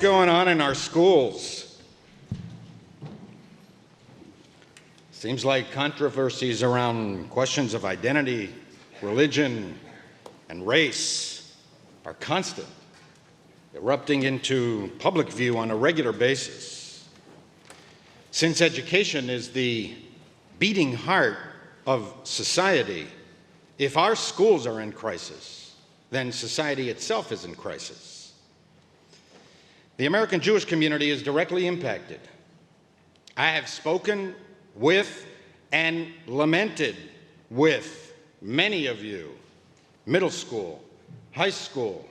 going on in our schools? Seems like controversies around questions of identity, religion, and race are constant, erupting into public view on a regular basis. Since education is the beating heart of society, if our schools are in crisis, then society itself is in crisis. The American Jewish community is directly impacted. I have spoken with and lamented with many of you, middle school, high school,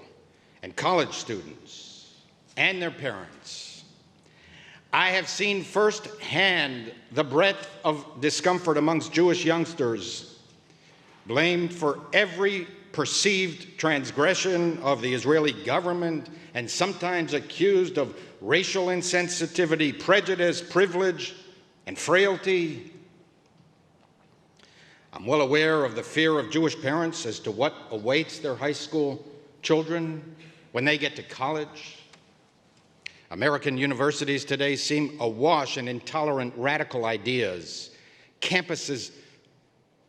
and college students, and their parents. I have seen firsthand the breadth of discomfort amongst Jewish youngsters, blamed for every perceived transgression of the Israeli government, and sometimes accused of racial insensitivity, prejudice, privilege, and frailty. I'm well aware of the fear of Jewish parents as to what awaits their high school children when they get to college. American universities today seem awash in intolerant radical ideas, campuses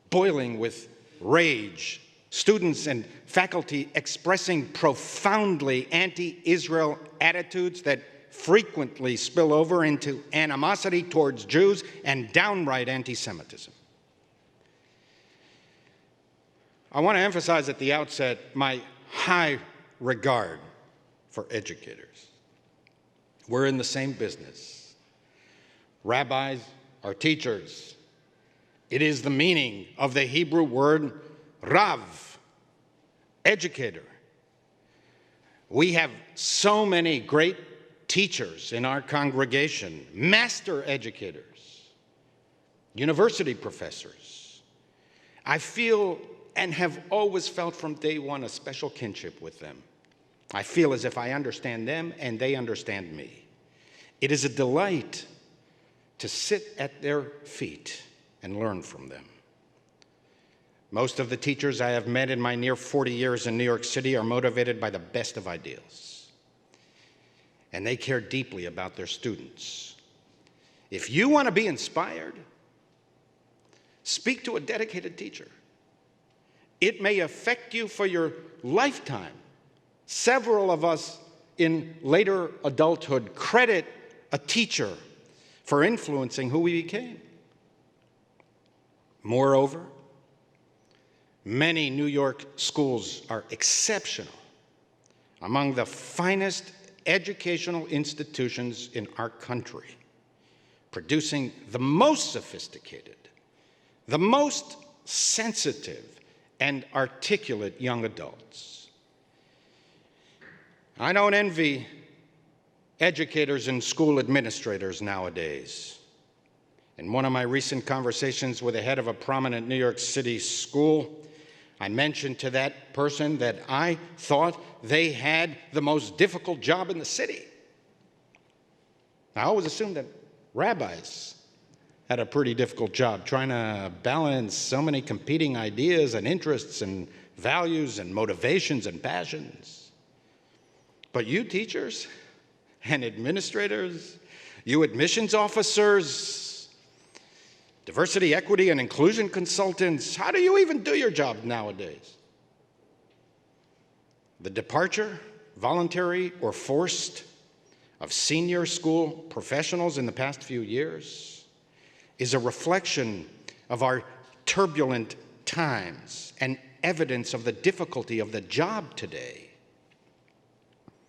boiling with rage, students and faculty expressing profoundly anti-Israel attitudes that frequently spill over into animosity towards Jews and downright anti-Semitism. I want to emphasize at the outset my high regard for educators. We're in the same business. Rabbis are teachers. It is the meaning of the Hebrew word Rav, educator. We have so many great teachers in our congregation, master educators, university professors. I feel and have always felt from day one a special kinship with them. I feel as if I understand them and they understand me. It is a delight to sit at their feet and learn from them. Most of the teachers I have met in my near 40 years in New York City are motivated by the best of ideals, and they care deeply about their students. If you want to be inspired, speak to a dedicated teacher. It may affect you for your lifetime. Several of us in later adulthood credit a teacher for influencing who we became. Moreover, many New York schools are exceptional, among the finest educational institutions in our country, producing the most sophisticated, the most sensitive, and articulate young adults. I don't envy educators and school administrators nowadays. In one of my recent conversations with the head of a prominent New York City school, I mentioned to that person that I thought they had the most difficult job in the city. I always assumed that rabbis had a pretty difficult job trying to balance so many competing ideas and interests and values and motivations and passions. But you teachers and administrators, you admissions officers, diversity, equity, and inclusion consultants, how do you even do your job nowadays? The departure, voluntary or forced, of senior school professionals in the past few years is a reflection of our turbulent times and evidence of the difficulty of the job today.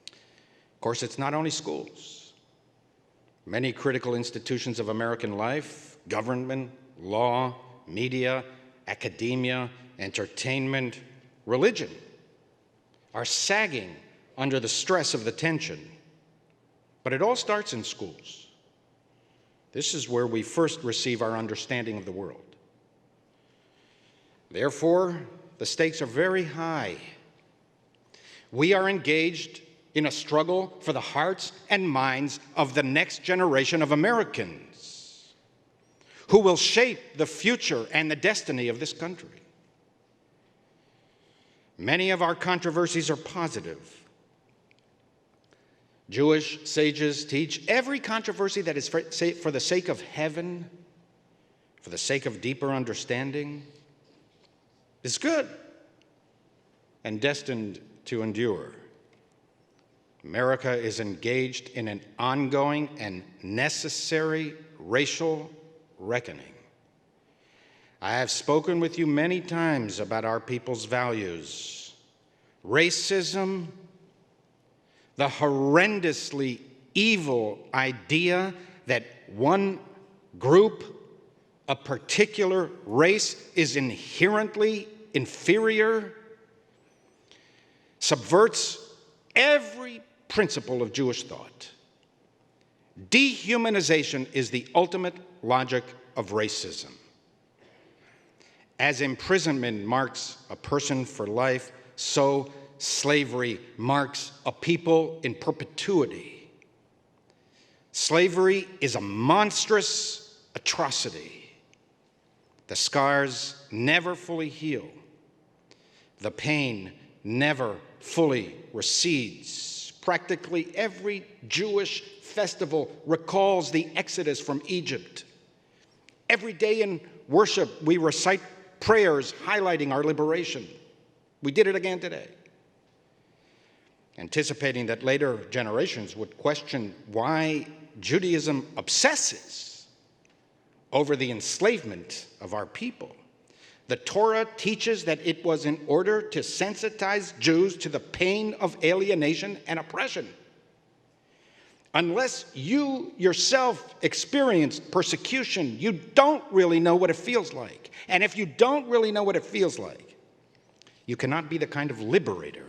Of course, it's not only schools. Many critical institutions of American life, government, law, media, academia, entertainment, religion, are sagging under the stress of the tension. But it all starts in schools. This is where we first receive our understanding of the world. Therefore, the stakes are very high. We are engaged in a struggle for the hearts and minds of the next generation of Americans who will shape the future and the destiny of this country. Many of our controversies are positive. Jewish sages teach every controversy that is for the sake of heaven, for the sake of deeper understanding, is good and destined to endure. America is engaged in an ongoing and necessary racial reckoning. I have spoken with you many times about our people's values. Racism, the horrendously evil idea that one group, a particular race, is inherently inferior, subverts every principle of Jewish thought. Dehumanization is the ultimate logic of racism. As imprisonment marks a person for life, so slavery marks a people in perpetuity. Slavery is a monstrous atrocity. The scars never fully heal. The pain never fully recedes. Practically every Jewish festival recalls the Exodus from Egypt. Every day in worship, we recite prayers highlighting our liberation. We did it again today. Anticipating that later generations would question why Judaism obsesses over the enslavement of our people. The Torah teaches that it was in order to sensitize Jews to the pain of alienation and oppression. Unless you yourself experienced persecution, you don't really know what it feels like. And if you don't really know what it feels like, you cannot be the kind of liberator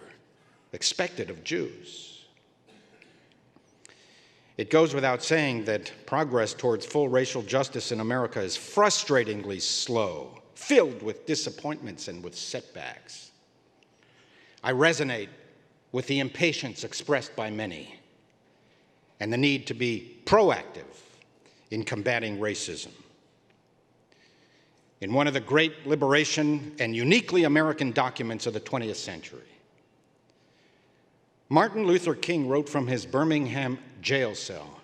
expected of Jews. It goes without saying that progress towards full racial justice in America is frustratingly slow, filled with disappointments and with setbacks. I resonate with the impatience expressed by many and the need to be proactive in combating racism. In one of the great liberation and uniquely American documents of the 20th century, Martin Luther King wrote from his Birmingham jail cell,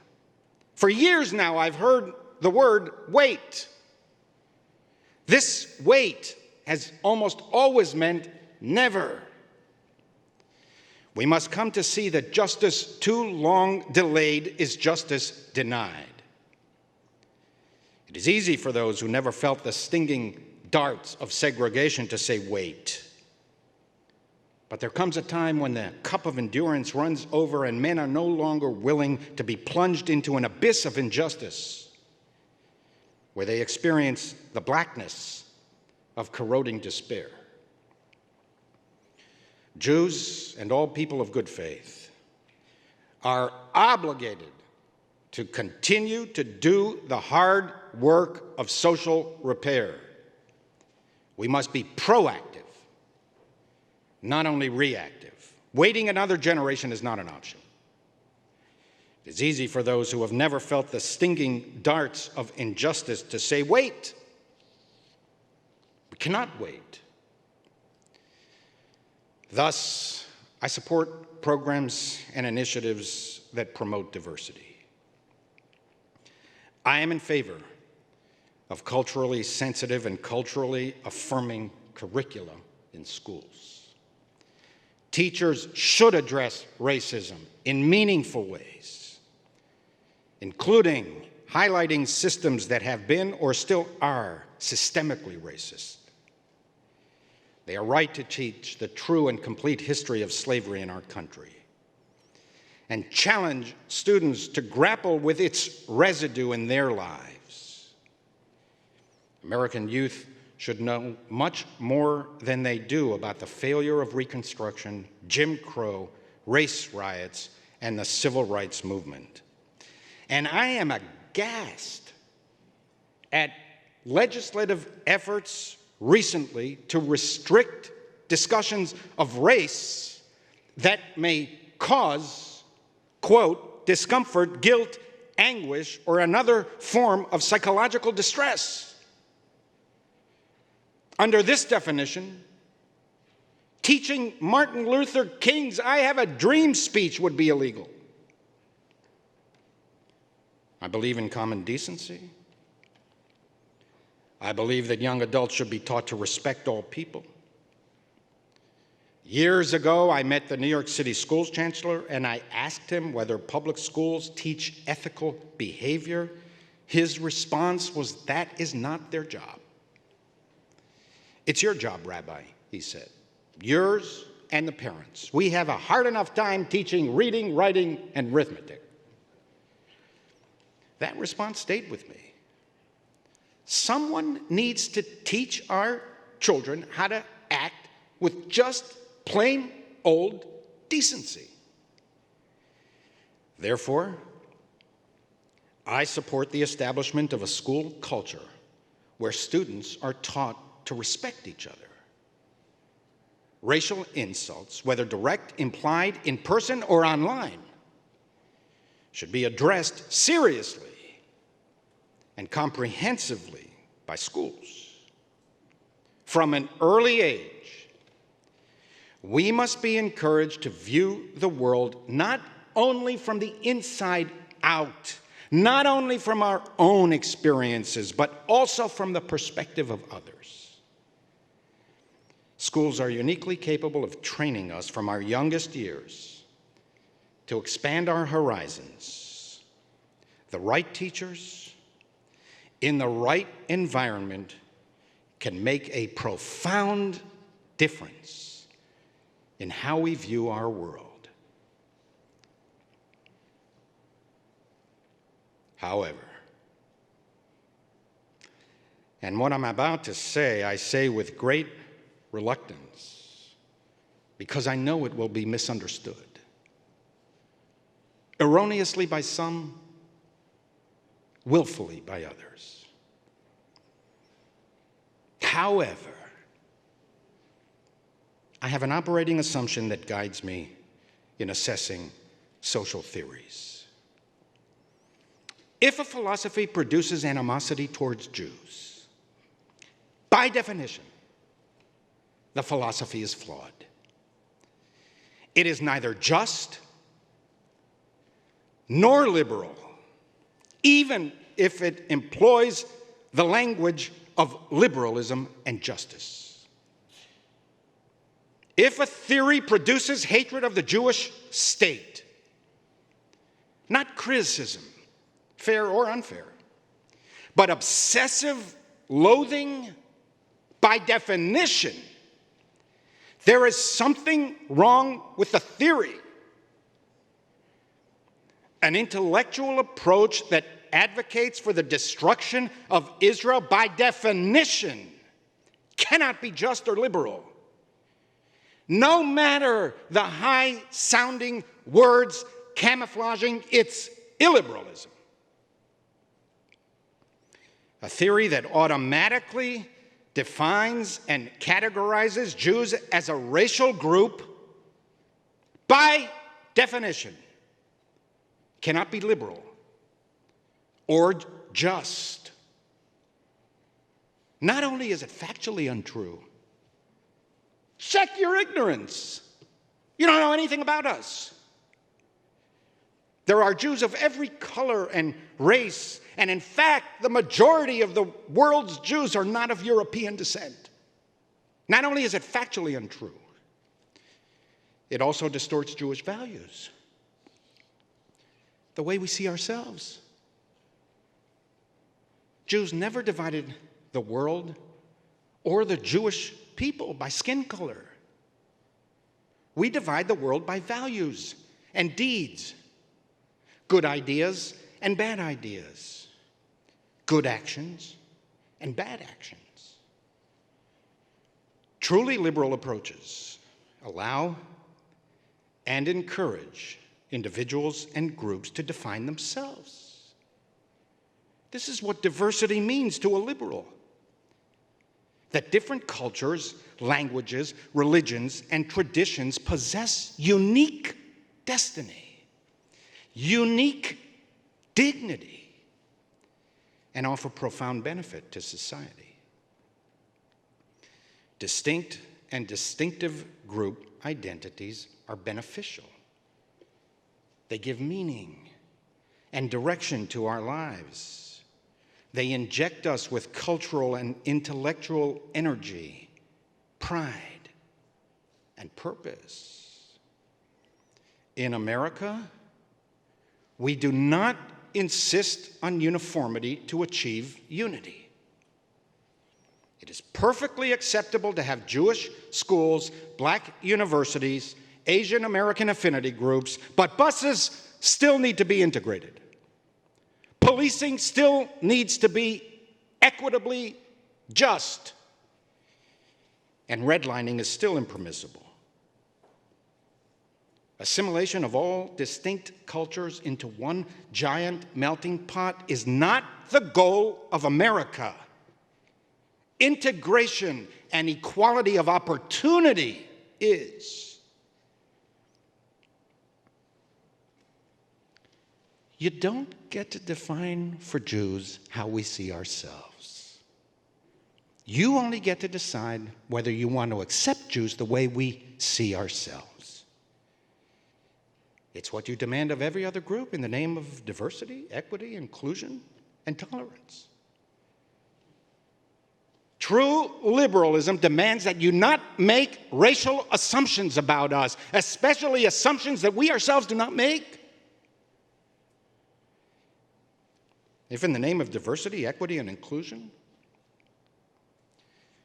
"For years now, I've heard the word wait. This wait has almost always meant never. We must come to see that justice too long delayed is justice denied. It is easy for those who never felt the stinging darts of segregation to say wait. But there comes a time when the cup of endurance runs over and men are no longer willing to be plunged into an abyss of injustice, where they experience the blackness of corroding despair. Jews and all people of good faith are obligated to continue to do the hard work of social repair. We must be proactive, not only reactive. Waiting another generation is not an option. It is easy for those who have never felt the stinging darts of injustice to say, wait. We cannot wait. Thus, I support programs and initiatives that promote diversity. I am in favor of culturally sensitive and culturally affirming curricula in schools. Teachers should address racism in meaningful ways, including highlighting systems that have been or still are systemically racist. They are right to teach the true and complete history of slavery in our country and challenge students to grapple with its residue in their lives. American youth should know much more than they do about the failure of Reconstruction, Jim Crow, race riots, and the civil rights movement. And I am aghast at legislative efforts recently to restrict discussions of race that may cause, quote, discomfort, guilt, anguish, or another form of psychological distress. Under this definition, teaching Martin Luther King's "I Have a Dream" speech would be illegal. I believe in common decency. I believe that young adults should be taught to respect all people. Years ago, I met the New York City schools chancellor, and I asked him whether public schools teach ethical behavior. His response was, "That is not their job." "It's your job, Rabbi," he said. "Yours and the parents. We have a hard enough time teaching reading, writing, and arithmetic." That response stayed with me. Someone needs to teach our children how to act with just plain old decency. Therefore, I support the establishment of a school culture where students are taught to respect each other. Racial insults, whether direct, implied, in person, or online, should be addressed seriously and comprehensively by schools. From an early age, we must be encouraged to view the world not only from the inside out, not only from our own experiences, but also from the perspective of others. Schools are uniquely capable of training us from our youngest years to expand our horizons. The right teachers in the right environment can make a profound difference in how we view our world. However, and what I'm about to say, I say with great reluctance, because I know it will be misunderstood, erroneously by some, willfully by others. However, I have an operating assumption that guides me in assessing social theories. If a philosophy produces animosity towards Jews, by definition, the philosophy is flawed. It is neither just nor liberal, even if it employs the language of liberalism and justice. If a theory produces hatred of the Jewish state, not criticism, fair or unfair, but obsessive loathing, by definition, there is something wrong with the theory. An intellectual approach that advocates for the destruction of Israel, by definition, cannot be just or liberal. No matter the high-sounding words camouflaging its illiberalism. A theory that automatically defines and categorizes Jews as a racial group, by definition, cannot be liberal or just. Not only is it factually untrue, check your ignorance. You don't know anything about us. There are Jews of every color and race, and in fact, the majority of the world's Jews are not of European descent. Not only is it factually untrue, it also distorts Jewish values, the way we see ourselves. Jews never divided the world or the Jewish people by skin color. We divide the world by values and deeds, good ideas and bad ideas, good actions and bad actions. Truly liberal approaches allow and encourage individuals and groups to define themselves. This is what diversity means to a liberal. That different cultures, languages, religions, and traditions possess unique destiny, unique dignity, and offer profound benefit to society. Distinct and distinctive group identities are beneficial. They give meaning and direction to our lives. They inject us with cultural and intellectual energy, pride, and purpose. In America, we do not insist on uniformity to achieve unity. It is perfectly acceptable to have Jewish schools, black universities, Asian American affinity groups, but buses still need to be integrated. Policing still needs to be equitably just, and redlining is still impermissible. Assimilation of all distinct cultures into one giant melting pot is not the goal of America. Integration and equality of opportunity is. You don't get to define for Jews how we see ourselves. You only get to decide whether you want to accept Jews the way we see ourselves. It's what you demand of every other group in the name of diversity, equity, inclusion, and tolerance. True liberalism demands that you not make racial assumptions about us, especially assumptions that we ourselves do not make. If in the name of diversity, equity, and inclusion,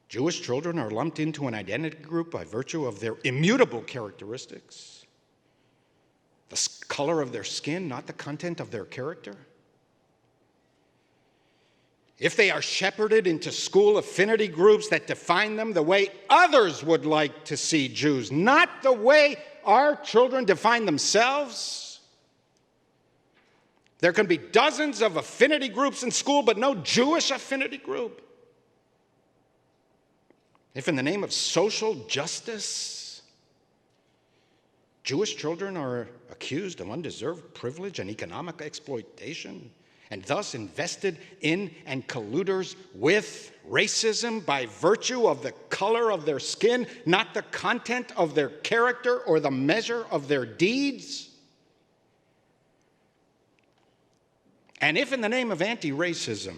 Jewish children are lumped into an identity group by virtue of their immutable characteristics, the color of their skin, not the content of their character, if they are shepherded into school affinity groups that define them the way others would like to see Jews, not the way our children define themselves. There can be dozens of affinity groups in school, but no Jewish affinity group. If in the name of social justice, Jewish children are accused of undeserved privilege and economic exploitation, and thus invested in and colluders with racism by virtue of the color of their skin, not the content of their character or the measure of their deeds. And if in the name of anti-racism,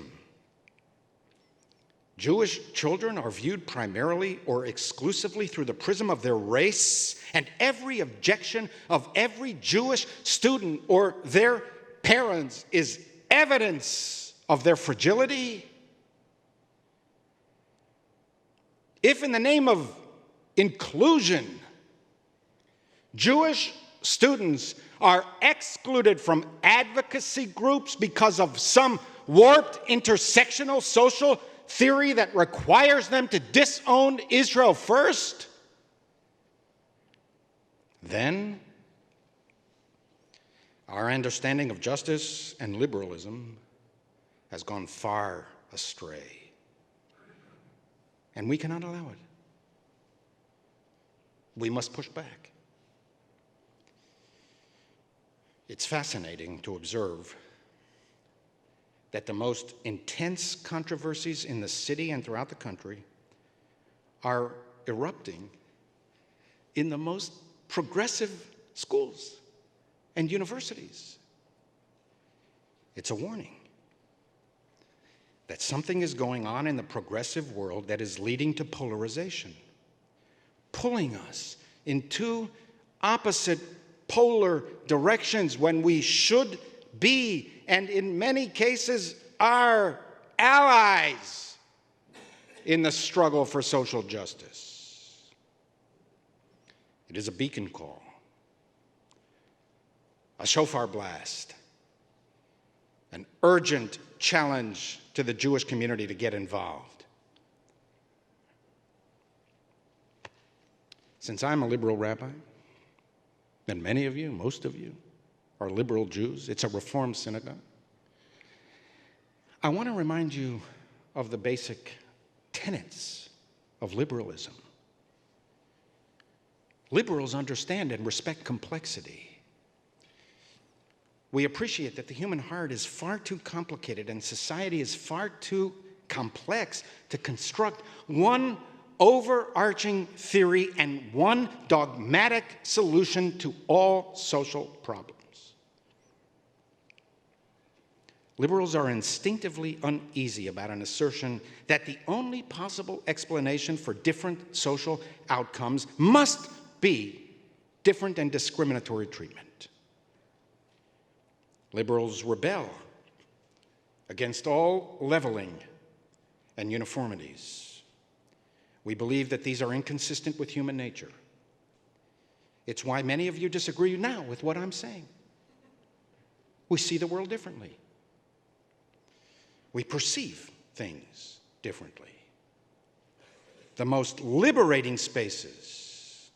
Jewish children are viewed primarily or exclusively through the prism of their race, and every objection of every Jewish student or their parents is evidence of their fragility, if in the name of inclusion, Jewish students are excluded from advocacy groups because of some warped intersectional social theory that requires them to disown Israel first, then our understanding of justice and liberalism has gone far astray, and we cannot allow it. We must push back. It's fascinating to observe that the most intense controversies in the city and throughout the country are erupting in the most progressive schools and universities. It's a warning that something is going on in the progressive world that is leading to polarization, pulling us in two opposite polar directions when we should be, and in many cases, are allies in the struggle for social justice. It is a beacon call, a shofar blast, an urgent challenge to the Jewish community to get involved. Since I'm a liberal rabbi, and many of you, most of you, are liberal Jews, it's a Reform synagogue, I want to remind you of the basic tenets of liberalism. Liberals understand and respect complexity. We appreciate that the human heart is far too complicated and society is far too complex to construct one overarching theory and one dogmatic solution to all social problems. Liberals are instinctively uneasy about an assertion that the only possible explanation for different social outcomes must be different and discriminatory treatment. Liberals rebel against all leveling and uniformities. We believe that these are inconsistent with human nature. It's why many of you disagree now with what I'm saying. We see the world differently. We perceive things differently. The most liberating spaces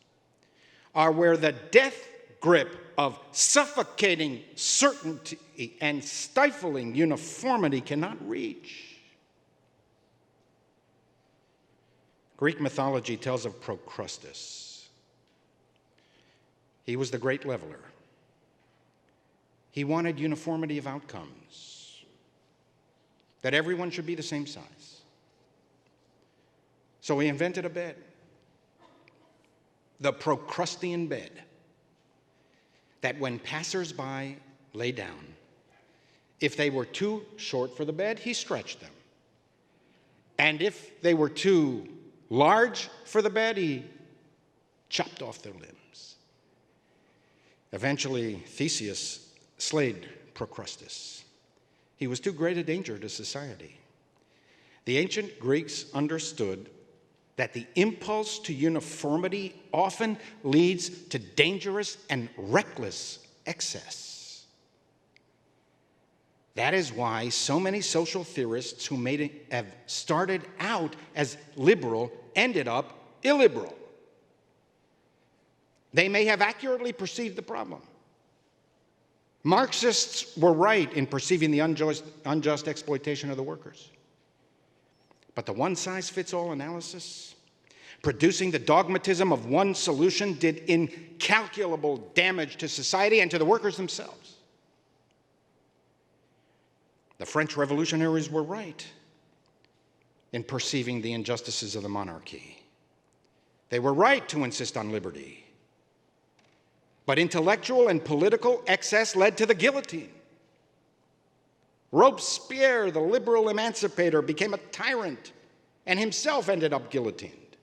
are where the death grip of suffocating certainty and stifling uniformity cannot reach. Greek mythology tells of Procrustes. He was the great leveler. He wanted uniformity of outcomes, that everyone should be the same size. So he invented a bed, the Procrustean bed, that when passers-by lay down, if they were too short for the bed, he stretched them. And if they were too large for the bed, he chopped off their limbs. Eventually, Theseus slayed Procrustes. He was too great a danger to society. The ancient Greeks understood that the impulse to uniformity often leads to dangerous and reckless excess. That is why so many social theorists who have started out as liberal ended up illiberal. They may have accurately perceived the problem. Marxists were right in perceiving the unjust exploitation of the workers. But the one-size-fits-all analysis, producing the dogmatism of one solution, did incalculable damage to society and to the workers themselves. The French revolutionaries were right in perceiving the injustices of the monarchy. They were right to insist on liberty. But intellectual and political excess led to the guillotine. Robespierre, the liberal emancipator, became a tyrant and himself ended up guillotined.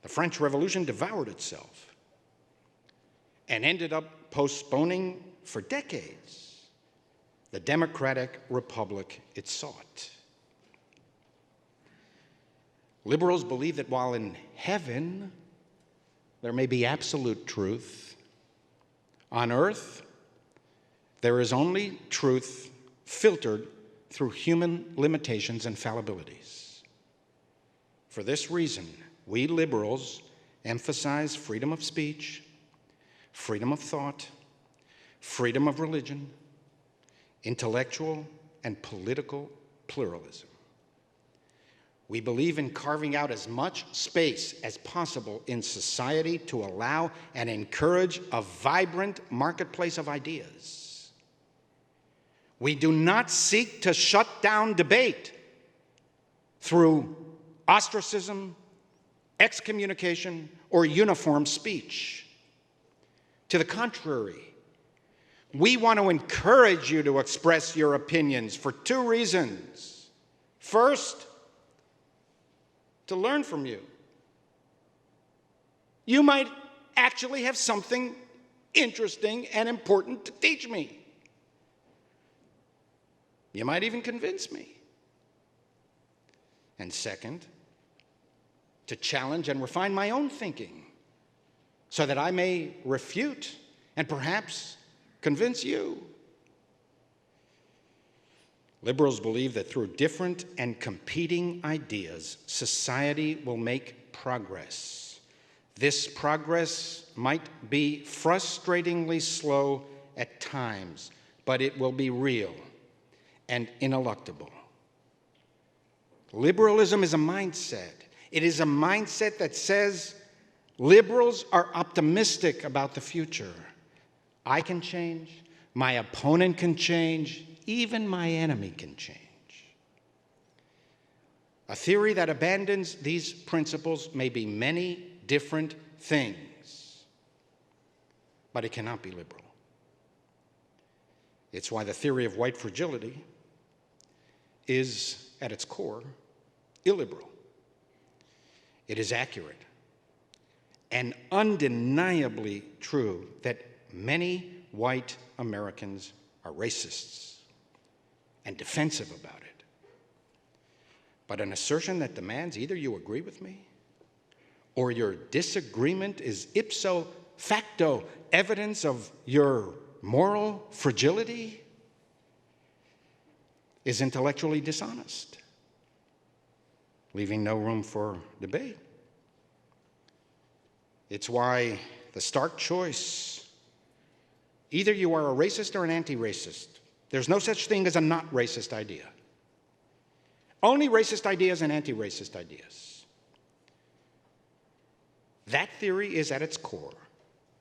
The French Revolution devoured itself and ended up postponing for decades the democratic republic it sought. Liberals believe that while in heaven there may be absolute truth, on earth there is only truth filtered through human limitations and fallibilities. For this reason, we liberals emphasize freedom of speech, freedom of thought, freedom of religion, intellectual and political pluralism. We believe in carving out as much space as possible in society to allow and encourage a vibrant marketplace of ideas. We do not seek to shut down debate through ostracism, excommunication, or uniform speech. To the contrary, we want to encourage you to express your opinions for two reasons. First, to learn from you. You might actually have something interesting and important to teach me. You might even convince me. And second, to challenge and refine my own thinking so that I may refute and perhaps convince you. Liberals believe that through different and competing ideas, society will make progress. This progress might be frustratingly slow at times, but it will be real and ineluctable. Liberalism is a mindset. It is a mindset that says liberals are optimistic about the future. I can change, my opponent can change, even my enemy can change. A theory that abandons these principles may be many different things, but it cannot be liberal. It's why the theory of white fragility is, at its core, illiberal. It is accurate and undeniably true that many white Americans are racists and defensive about it. But an assertion that demands either you agree with me or your disagreement is ipso facto evidence of your moral fragility is intellectually dishonest, leaving no room for debate. It's why the stark choice, either you are a racist or an anti-racist. There's no such thing as a not racist idea. Only racist ideas and anti-racist ideas. That theory is at its core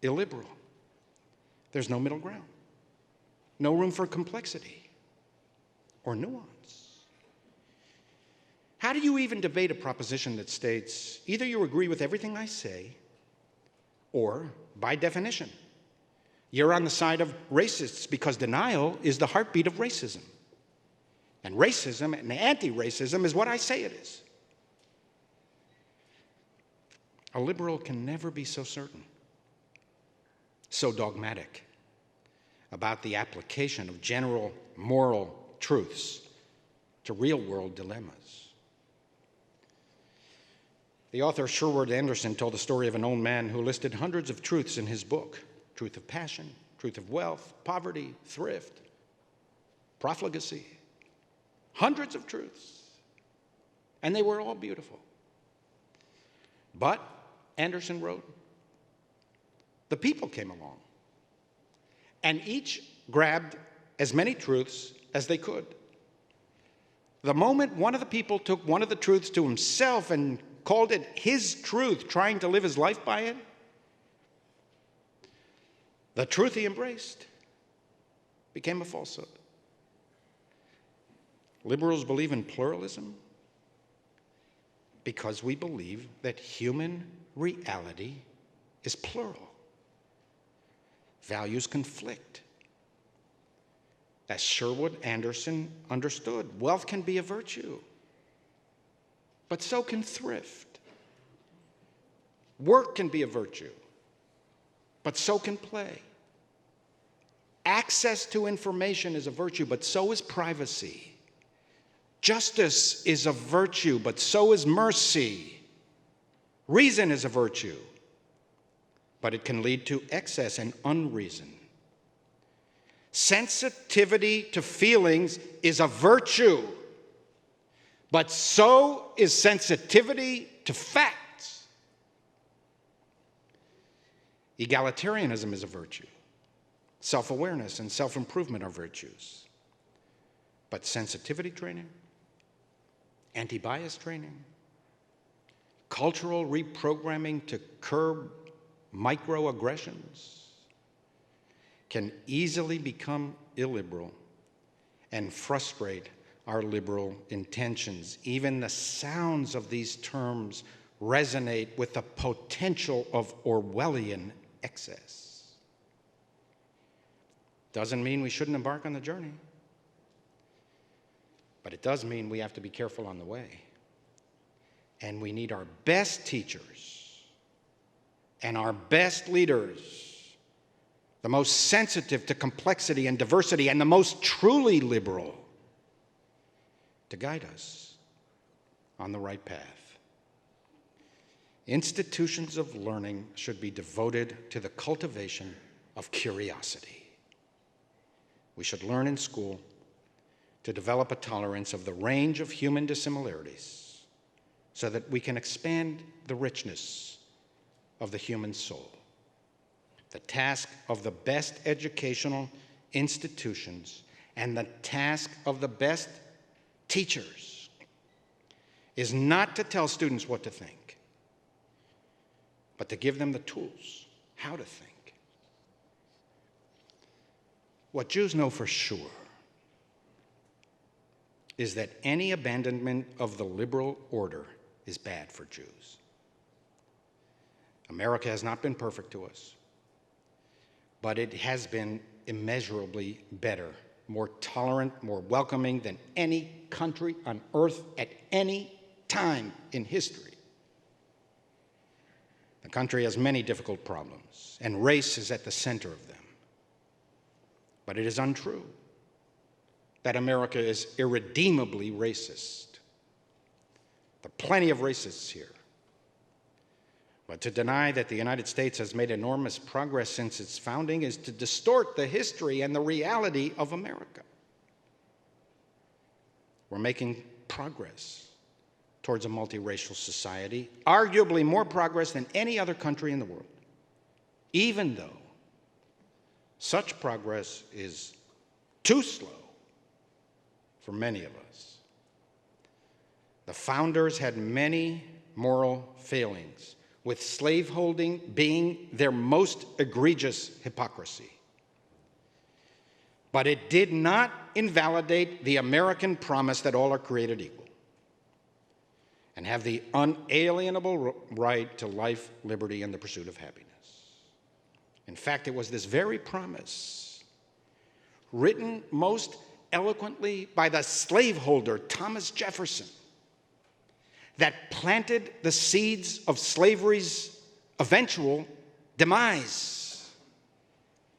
illiberal. There's no middle ground, no room for complexity or nuance. How do you even debate a proposition that states either you agree with everything I say or, by definition, you're on the side of racists because denial is the heartbeat of racism. And racism and anti-racism is what I say it is. A liberal can never be so certain, so dogmatic about the application of general moral truths to real-world dilemmas. The author Sherwood Anderson told the story of an old man who listed hundreds of truths in his book: truth of passion, truth of wealth, poverty, thrift, profligacy. Hundreds of truths. And they were all beautiful. But, Anderson wrote, the people came along, and each grabbed as many truths as they could. The moment one of the people took one of the truths to himself and called it his truth, trying to live his life by it, the truth he embraced became a falsehood. Liberals believe in pluralism because we believe that human reality is plural. Values conflict. As Sherwood Anderson understood, wealth can be a virtue, but so can thrift. Work can be a virtue, but so can play. Access to information is a virtue, but so is privacy. Justice is a virtue, but so is mercy. Reason is a virtue, but it can lead to excess and unreason. Sensitivity to feelings is a virtue, but so is sensitivity to facts. Egalitarianism is a virtue. Self-awareness and self-improvement are virtues. But sensitivity training, anti-bias training, cultural reprogramming to curb microaggressions can easily become illiberal and frustrate our liberal intentions. Even the sounds of these terms resonate with the potential of Orwellian excess. Doesn't mean we shouldn't embark on the journey, but it does mean we have to be careful on the way. And we need our best teachers and our best leaders, the most sensitive to complexity and diversity and the most truly liberal, to guide us on the right path. Institutions of learning should be devoted to the cultivation of curiosity. We should learn in school to develop a tolerance of the range of human dissimilarities so that we can expand the richness of the human soul. The task of the best educational institutions and the task of the best teachers is not to tell students what to think, but to give them the tools how to think. What Jews know for sure is that any abandonment of the liberal order is bad for Jews. America has not been perfect to us, but it has been immeasurably better, more tolerant, more welcoming than any country on earth at any time in history. The country has many difficult problems, and race is at the center of them. But it is untrue that America is irredeemably racist. There are plenty of racists here. But to deny that the United States has made enormous progress since its founding is to distort the history and the reality of America. We're making progress towards a multiracial society, arguably more progress than any other country in the world, even though such progress is too slow for many of us. The founders had many moral failings, with slaveholding being their most egregious hypocrisy. But it did not invalidate the American promise that all are created equal and have the unalienable right to life, liberty, and the pursuit of happiness. In fact, it was this very promise, written most eloquently by the slaveholder Thomas Jefferson, that planted the seeds of slavery's eventual demise.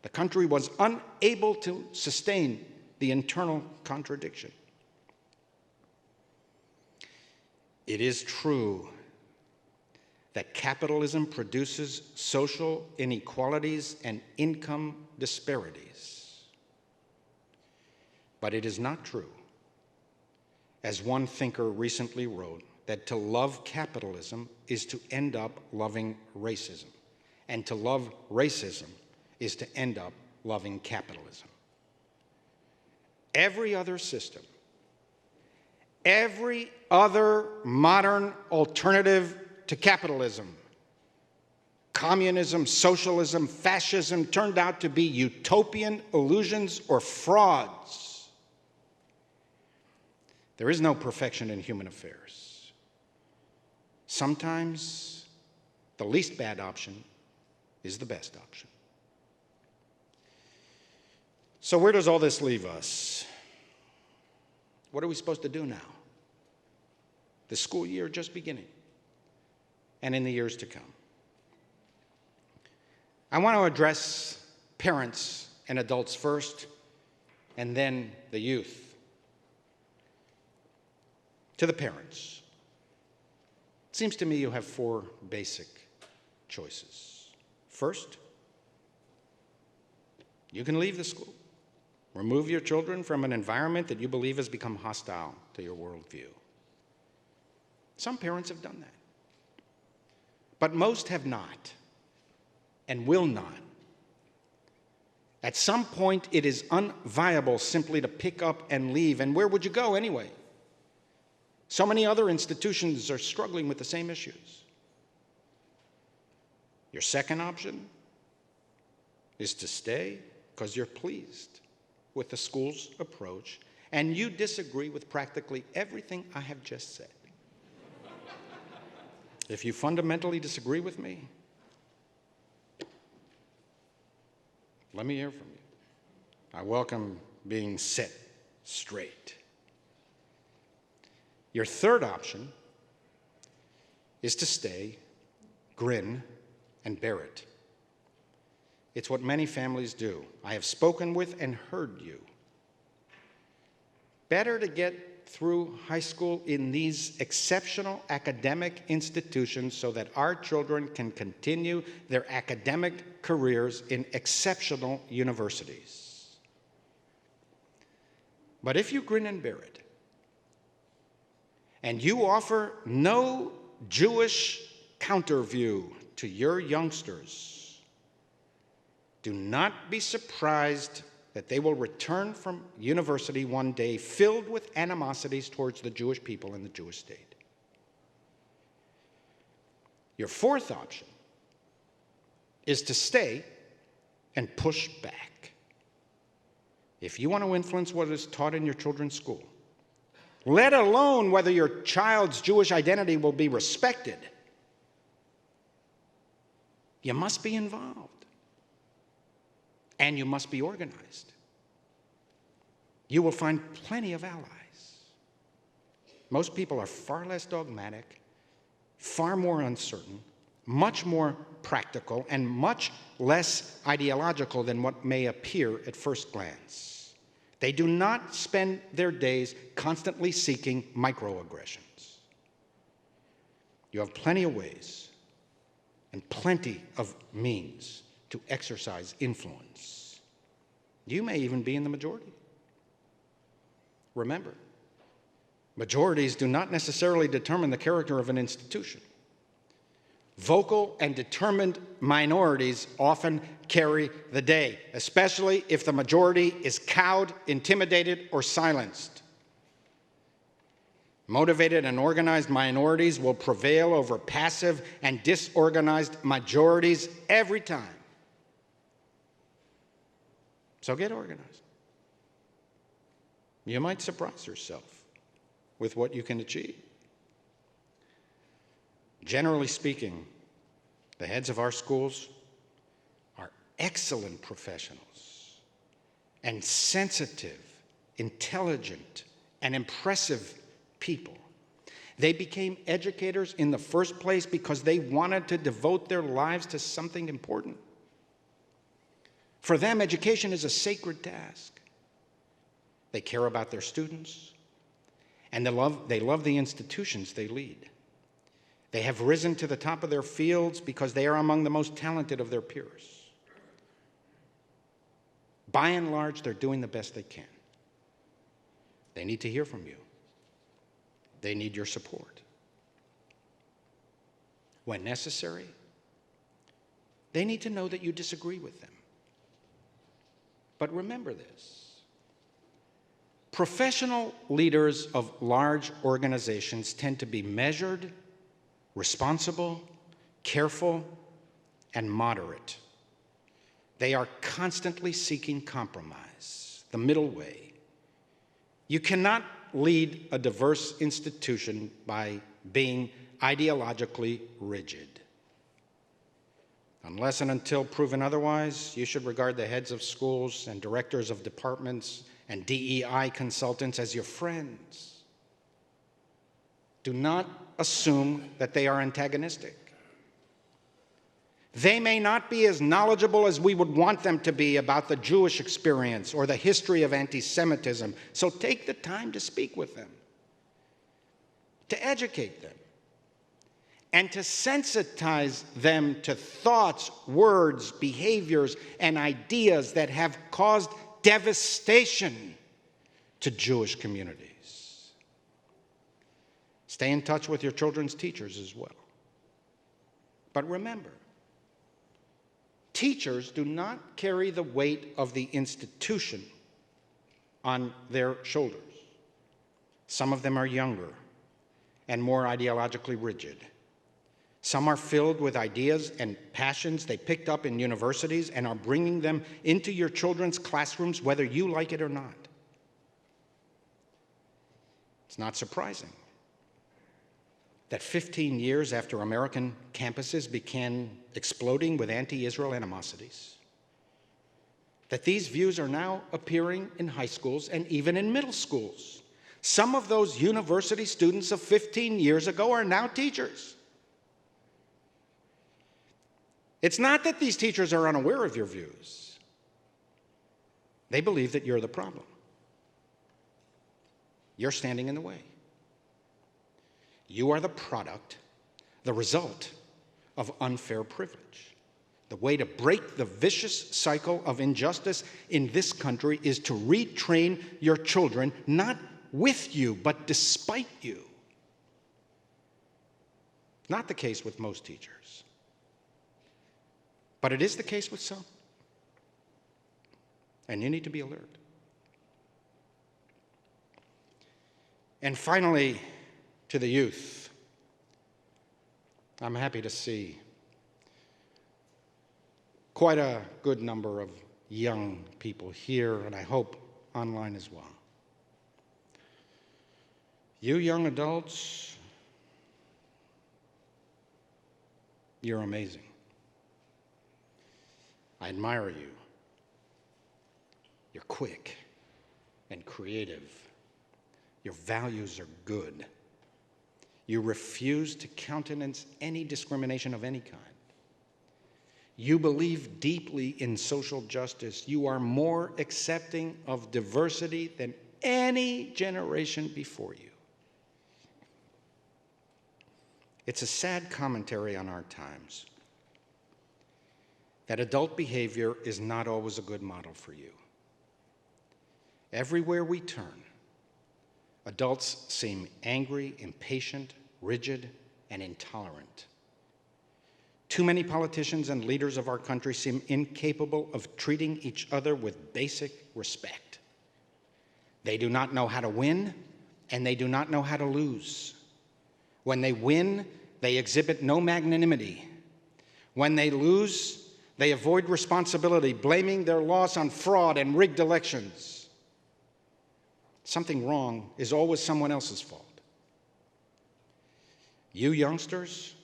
The country was unable to sustain the internal contradiction. It is true that capitalism produces social inequalities and income disparities. But it is not true, as one thinker recently wrote, that to love capitalism is to end up loving racism, and to love racism is to end up loving capitalism. Every other system, every other modern alternative to capitalism, communism, socialism, fascism, turned out to be utopian illusions or frauds. There is no perfection in human affairs. Sometimes the least bad option is the best option. So where does all this leave us? What are we supposed to do now? The school year just beginning, and in the years to come. I want to address parents and adults first, and then the youth. To the parents. It seems to me you have four basic choices. First, you can leave the school. Remove your children from an environment that you believe has become hostile to your worldview. Some parents have done that. But most have not and will not. At some point, it is unviable simply to pick up and leave. And where would you go anyway? So many other institutions are struggling with the same issues. Your second option is to stay because you're pleased with the school's approach and you disagree with practically everything I have just said. If you fundamentally disagree with me, let me hear from you. I welcome being set straight. Your third option is to stay, grin, and bear it. It's what many families do. I have spoken with and heard you. Better to get through high school in these exceptional academic institutions so that our children can continue their academic careers in exceptional universities. But if you grin and bear it, and you offer no Jewish counterview to your youngsters, do not be surprised that they will return from university one day filled with animosities towards the Jewish people and the Jewish state. Your fourth option is to stay and push back. If you want to influence what is taught in your children's school, let alone whether your child's Jewish identity will be respected, you must be involved. and you must be organized. You will find plenty of allies. Most people are far less dogmatic, far more uncertain, much more practical, and much less ideological than what may appear at first glance. They do not spend their days constantly seeking microaggressions. You have plenty of ways and plenty of means to exercise influence. You may even be in the majority. Remember, majorities do not necessarily determine the character of an institution. Vocal and determined minorities often carry the day, especially if the majority is cowed, intimidated, or silenced. Motivated and organized minorities will prevail over passive and disorganized majorities every time. So get organized. You might surprise yourself with what you can achieve. Generally speaking, the heads of our schools are excellent professionals and sensitive, intelligent, and impressive people. They became educators in the first place because they wanted to devote their lives to something important. For them, education is a sacred task. They care about their students, and they love the institutions they lead. They have risen to the top of their fields because they are among the most talented of their peers. By and large, they're doing the best they can. They need to hear from you. They need your support. When necessary, they need to know that you disagree with them. But remember this. Professional leaders of large organizations tend to be measured, responsible, careful, and moderate. They are constantly seeking compromise, the middle way. You cannot lead a diverse institution by being ideologically rigid. Unless and until proven otherwise, you should regard the heads of schools and directors of departments and DEI consultants as your friends. Do not assume that they are antagonistic. They may not be as knowledgeable as we would want them to be about the Jewish experience or the history of anti-Semitism, so take the time to speak with them, to educate them, and to sensitize them to thoughts, words, behaviors, and ideas that have caused devastation to Jewish communities. Stay in touch with your children's teachers as well. But remember, teachers do not carry the weight of the institution on their shoulders. Some of them are younger and more ideologically rigid. Some are filled with ideas and passions they picked up in universities and are bringing them into your children's classrooms whether you like it or not. It's not surprising that 15 years after American campuses began exploding with anti-Israel animosities, that these views are now appearing in high schools and even in middle schools. Some of those university students of 15 years ago are now teachers. It's not that these teachers are unaware of your views. They believe that you're the problem. You're standing in the way. You are the product, the result of unfair privilege. The way to break the vicious cycle of injustice in this country is to retrain your children, not with you, but despite you. Not the case with most teachers. But it is the case with some. And you need to be alert. And finally, to the youth, I'm happy to see quite a good number of young people here, and I hope online as well. You young adults, you're amazing. I admire you. You're quick and creative. Your values are good. You refuse to countenance any discrimination of any kind. You believe deeply in social justice. You are more accepting of diversity than any generation before you. It's a sad commentary on our times that adult behavior is not always a good model for you. Everywhere we turn, adults seem angry, impatient, rigid, and intolerant. Too many politicians and leaders of our country seem incapable of treating each other with basic respect. They do not know how to win, and they do not know how to lose. When they win, they exhibit no magnanimity. When they lose, they avoid responsibility, blaming their loss on fraud and rigged elections. Something wrong is always someone else's fault. You youngsters,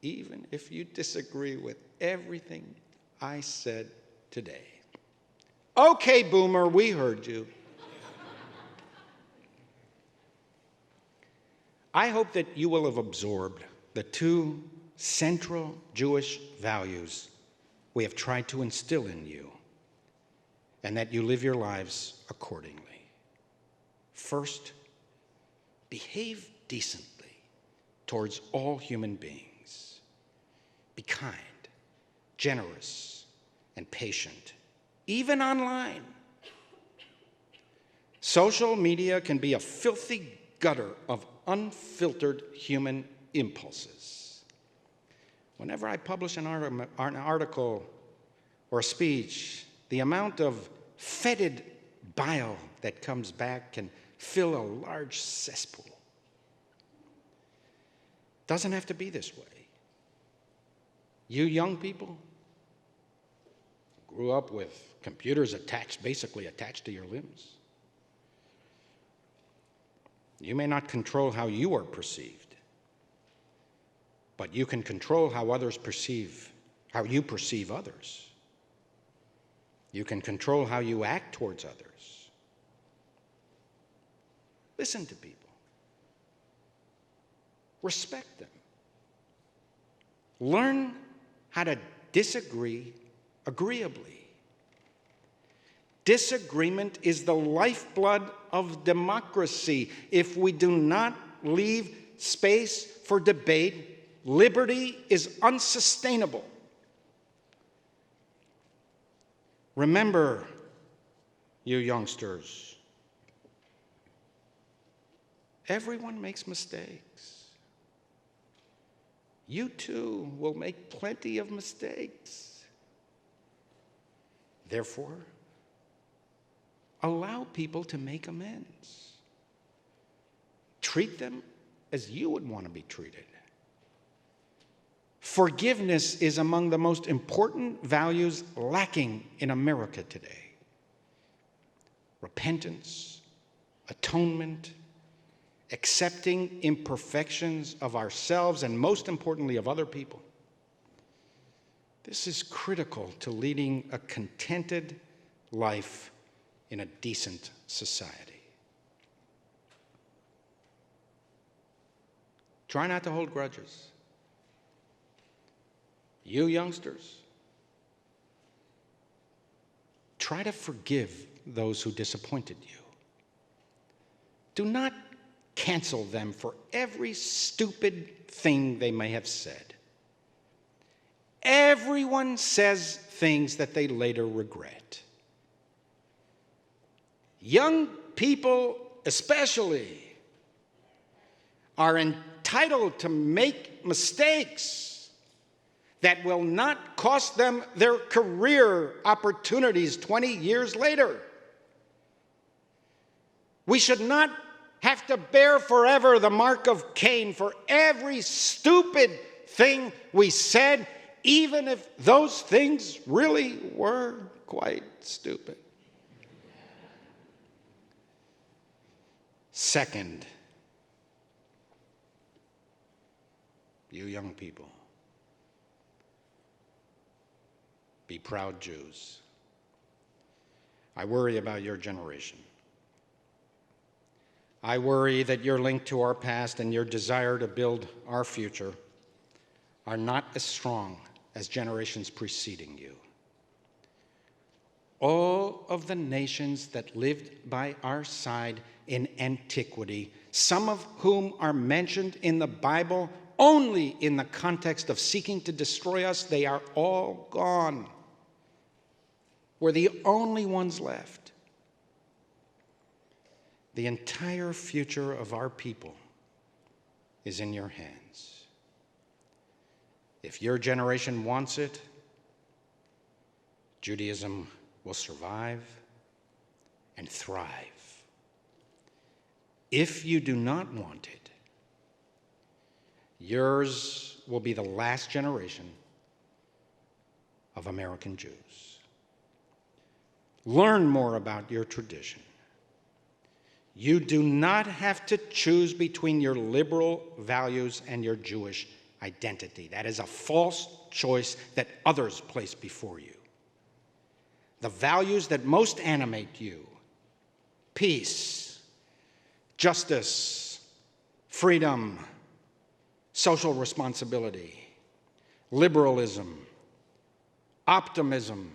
even if you disagree with everything I said today. Okay, boomer, we heard you. I hope that you will have absorbed the two central Jewish values we have tried to instill in you, and that you live your lives accordingly. First, behave decently towards all human beings. Be kind, generous, and patient, even online. Social media can be a filthy gutter of unfiltered human impulses. Whenever I publish an article or a speech, the amount of fetid bile that comes back can fill a large cesspool. Doesn't have to be this way. You young people grew up with computers basically attached to your limbs. You may not control how you are perceived, but you can control how you perceive others. You can control how you act towards others. Listen to people. Respect them. Learn how to disagree agreeably. Disagreement is the lifeblood of democracy. If we do not leave space for debate, liberty is unsustainable. Remember, you youngsters, everyone makes mistakes. You too will make plenty of mistakes. Therefore, allow people to make amends. Treat them as you would want to be treated. Forgiveness is among the most important values lacking in America today. Repentance, atonement, accepting imperfections of ourselves and most importantly of other people. This is critical to leading a contented life in a decent society. Try not to hold grudges. You youngsters, try to forgive those who disappointed you. Do not cancel them for every stupid thing they may have said. Everyone says things that they later regret. Young people especially are entitled to make mistakes that will not cost them their career opportunities 20 years later. We should not have to bear forever the mark of Cain for every stupid thing we said, even if those things really were quite stupid. Second, you young people, be proud Jews. I worry about your generation. I worry that your link to our past and your desire to build our future are not as strong as generations preceding you. All of the nations that lived by our side in antiquity, some of whom are mentioned in the Bible only in the context of seeking to destroy us, they are all gone. We're the only ones left. The entire future of our people is in your hands. If your generation wants it, Judaism will survive and thrive. If you do not want it, yours will be the last generation of American Jews. Learn more about your tradition. You do not have to choose between your liberal values and your Jewish identity. That is a false choice that others place before you. The values that most animate you, peace, justice, freedom, social responsibility, liberalism, optimism,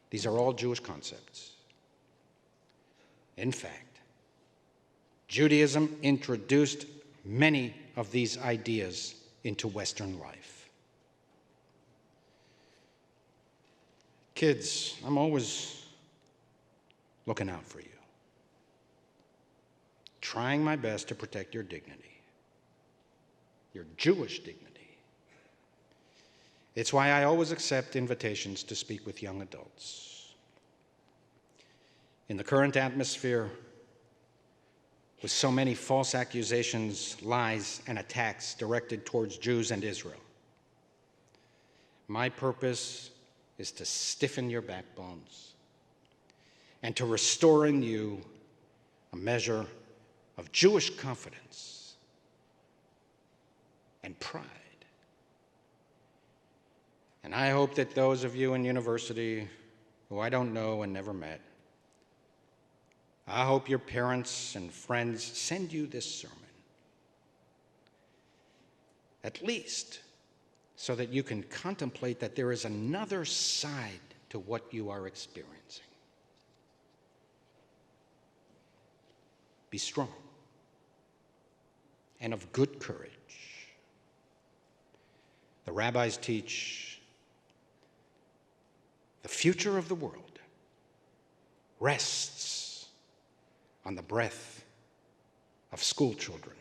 these are all Jewish concepts. In fact, Judaism introduced many of these ideas into Western life. Kids, I'm always looking out for you, trying my best to protect your dignity, your Jewish dignity. It's why I always accept invitations to speak with young adults. In the current atmosphere, with so many false accusations, lies, and attacks directed towards Jews and Israel, my purpose is to stiffen your backbones and to restore in you a measure of Jewish confidence and pride. And I hope that those of you in university who I don't know and never met, I hope your parents and friends send you this sermon, at least so that you can contemplate that there is another side to what you are experiencing. Be strong and of good courage. The rabbis teach the future of the world rests on the breath of school children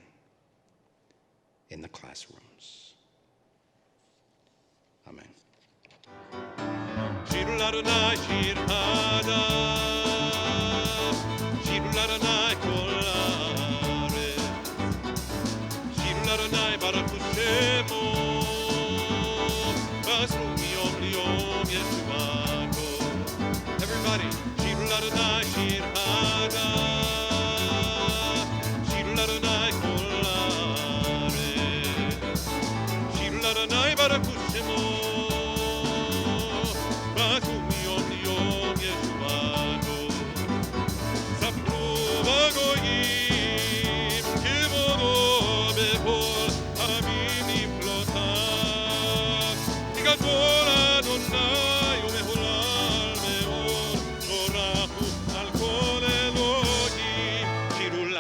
in the classrooms. Amen. Everybody, Shir Ladonai, Shir Hada, Shir Ladonai Kol Haaretz, Shir Ladonai Baruch Shemo, Baruch Yom Yom Yeshuato, Sapru Vagoyim, Kivodo Bechol Hamim Niflotav, Tigadol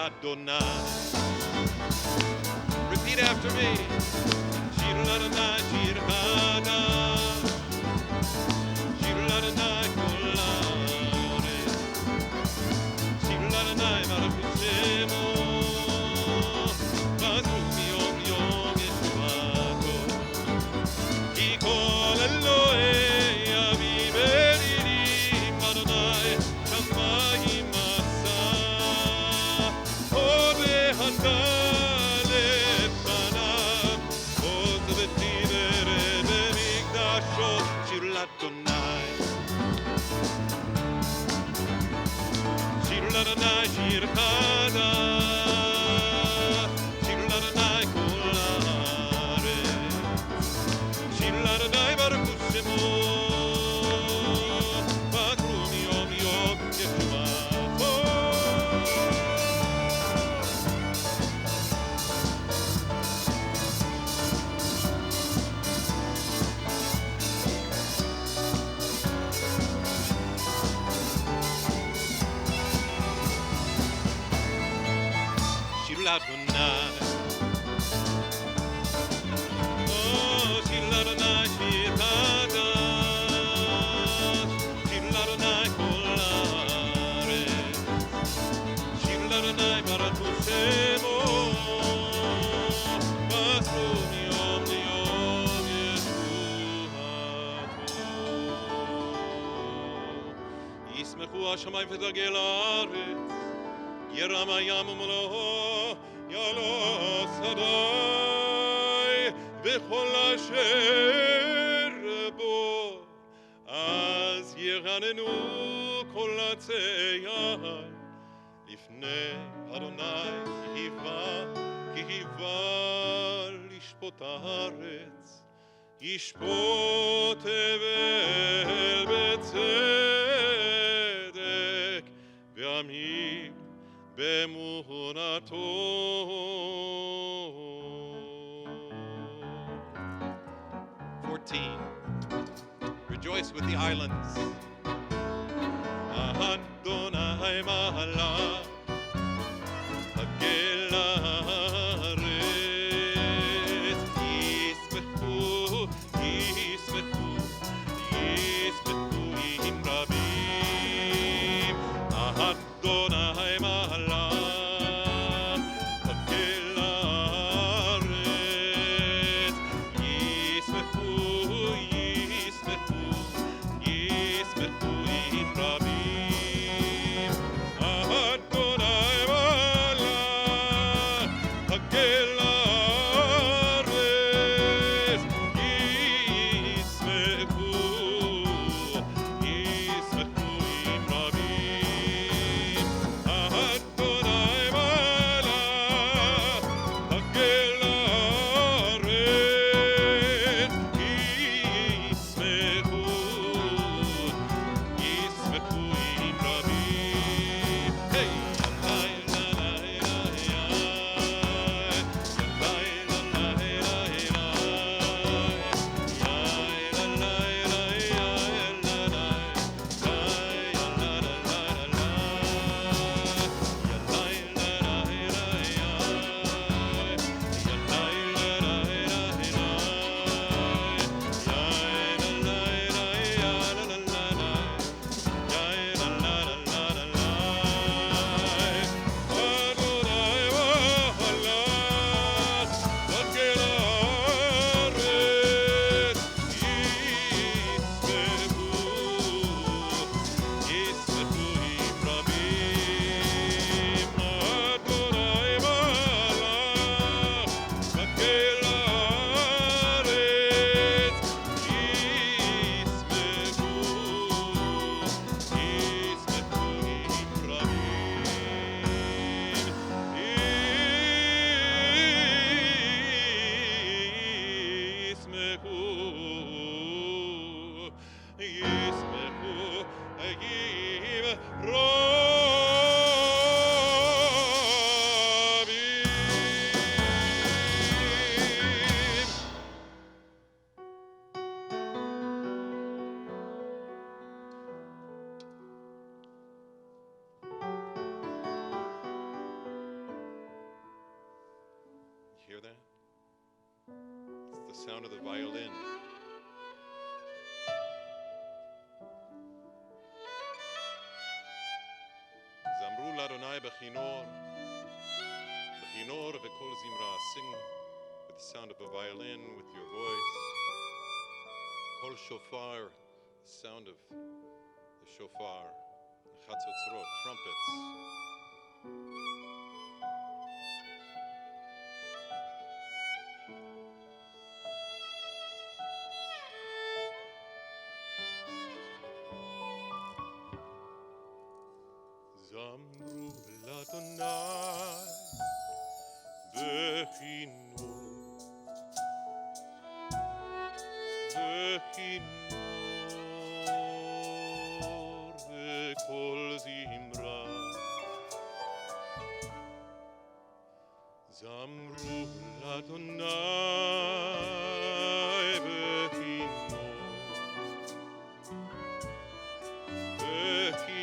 Adonai. Repeat after me. Shir Ladonai, Shir Hada, Shir Ladonai Kol Haaretz, Shir Ladonai Baruch Shemo, Baruch Yom Yom Yeshuato, Ki Kol Elohei Aviv Elilim Adonai Shamayim Asa. Shir Ladonai, Shir Hada, Shir Ladonai Kol Haaretz, Shir Ladonai Baruch Shemo, Baruch Adonai. Oh, shir Adonai, shir Hadash, shir Adonai kol haaretz, shir Adonai barachu shemo, b'chum yom liyom yeshuato. Yismechu hashamayim v'dagel haaretz, Yeram hayam umloho, Yalo Sadai, V'chol asher bo, Az yiranenu kol hatzeyai, Lifnei Adonai ki hiva lishpot haaretz, Yishpot evel betzedek, V'amim באמונתו. 14. Rejoice with the islands. Adonai malach, הגל הארץ, ישמחו, ישמחו, ישמחו עם רבים. אדוני מלך, הגל הארץ, ישמחו, ישמחו, ישמחו עם רבים. אדוני מלך, הגל הארץ, ישמחו, ישמחו עם רבים. אדוני מלך, הגל הארץ, ישמחו, ישמחו עם רבים. היי, לילה, לילה, hear that? It's the sound of the violin. Zamru l'Adonai b'chinor, b'chinor v'kol zimra. Sing with the sound of a violin, with your voice. Kol shofar, the sound of the shofar. Chatzotzrot, trumpets. Zamru l'Adonai b'chinor, b'chinor v'kol zimra. Zamru l'Adonai b'chinor, b'chinor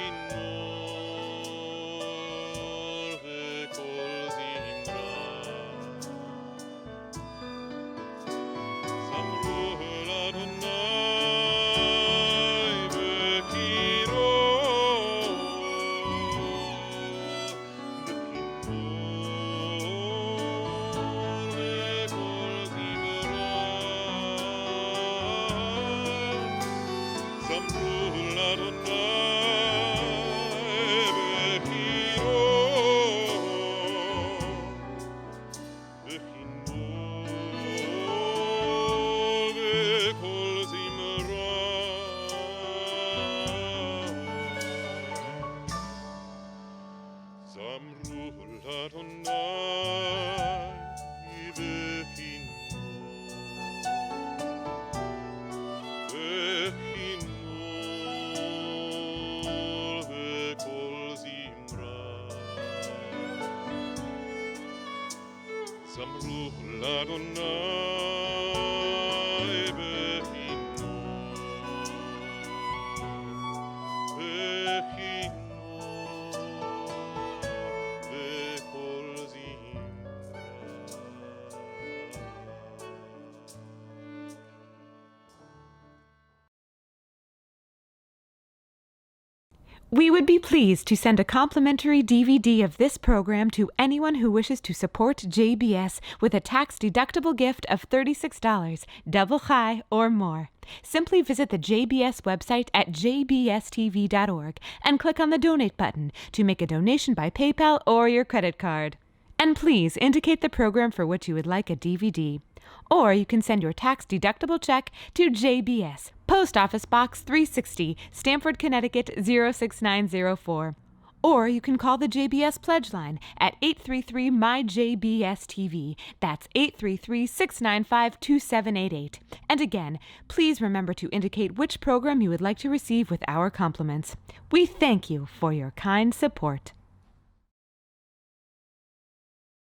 v'kol zimra. זמרו לאדוני בכינור, בקול זמרה. We would be pleased to send a complimentary DVD of this program to anyone who wishes to support JBS with a tax-deductible gift of $36, double chai or more. Simply visit the JBS website at jbstv.org and click on the Donate button to make a donation by PayPal or your credit card. And please indicate the program for which you would like a DVD. Or you can send your tax-deductible check to JBS, Post Office Box 360, Stamford, Connecticut 06904. Or you can call the JBS Pledge Line at 833-MY-JBS-TV. That's 833-695-2788. And again, please remember to indicate which program you would like to receive with our compliments. We thank you for your kind support.